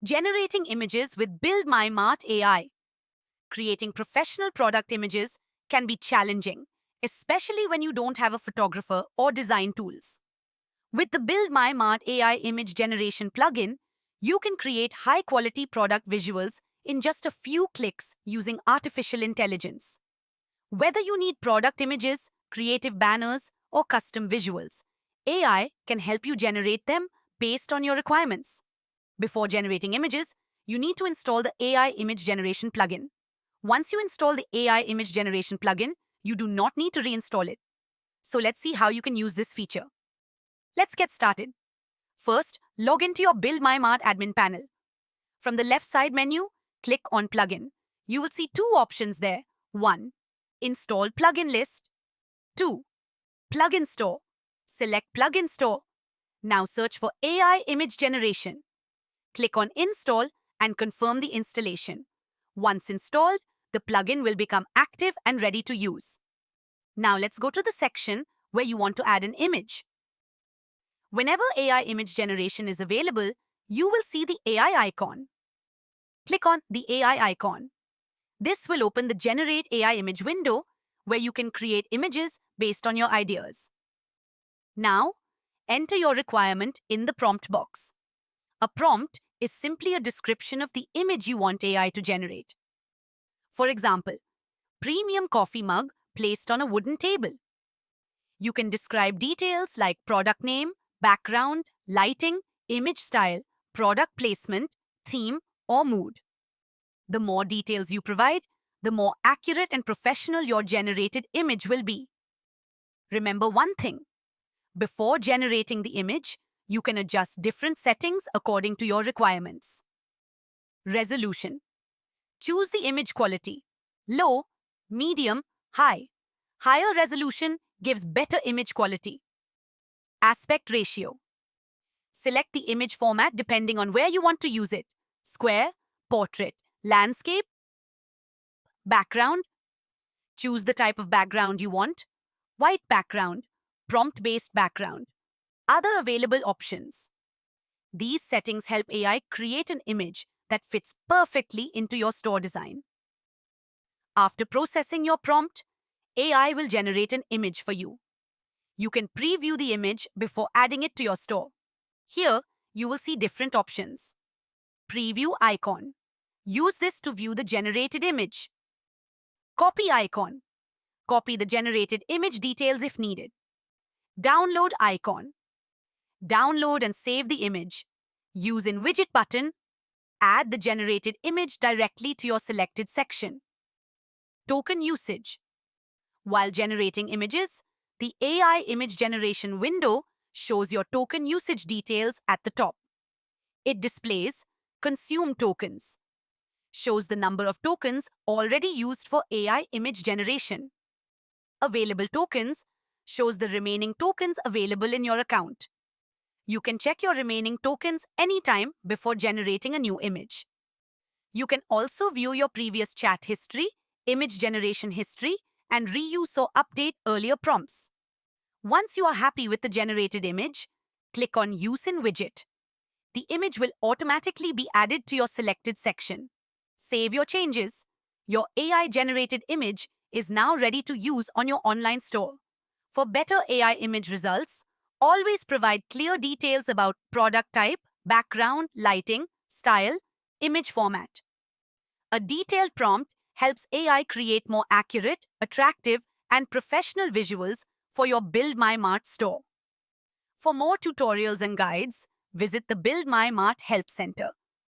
Generating images with Build My Mart AI. Creating professional product images can be challenging, especially when you don't have a photographer or design tools. With the Build My Mart AI image generation plugin, you can create high quality product visuals in just a few clicks using artificial intelligence. Whether you need product images, creative banners, or custom visuals, AI can help you generate them based on your requirements. Before generating images, you need to install the AI image generation plugin. Once you install the AI image generation plugin, you do not need to reinstall it. So let's see how you can use this feature. Let's get started. First, log into your Build My Mart admin panel. From the left side menu, click on Plugin. You will see two options there. 1. Install plugin list. 2. Plugin store. Select Plugin store. Now search for AI image generation. Click on Install and confirm the installation. Once installed, the plugin will become active and ready to use. Now let's go to the section where you want to add an image. Whenever AI image generation is available, you will see the AI icon. Click on the AI icon. This will open the Generate AI image window where you can create images based on your ideas. Now, enter your requirement in the prompt box. A prompt is simply a description of the image you want AI to generate. For example, premium coffee mug placed on a wooden table. You can describe details like product name, background, lighting, image style, product placement, theme, or mood. The more details you provide, the more accurate and professional your generated image will be. Remember one thing. Before generating the image, you can adjust different settings according to your requirements. Resolution. Choose the image quality. Low, medium, high. Higher resolution gives better image quality. Aspect ratio. Select the image format depending on where you want to use it. Square, portrait, landscape, background. Choose the type of background you want. White background, prompt-based background. Other available options. These settings help AI create an image that fits perfectly into your store design. After processing your prompt, AI will generate an image for you. You can preview the image before adding it to your store. Here, you will see different options. Preview icon. Use this to view the generated image. Copy icon. Copy the generated image details if needed. Download icon. Download and save the image. Use in widget button. Add the generated image directly to your selected section. Token usage. While generating images, the AI image generation window shows your token usage details at the top. It displays consume tokens, shows the number of tokens already used for AI image generation. Available tokens shows the remaining tokens available in your account. You can check your remaining tokens anytime before generating a new image. You can also view your previous chat history, image generation history, and reuse or update earlier prompts. Once you are happy with the generated image, click on Use in Widget. The image will automatically be added to your selected section. Save your changes. Your AI-generated image is now ready to use on your online store. For better AI image results, always provide clear details about product type, background, lighting, style, image format. A detailed prompt helps AI create more accurate, attractive, and professional visuals for your Build My Mart store. For more tutorials and guides, visit the Build My Mart Help Center.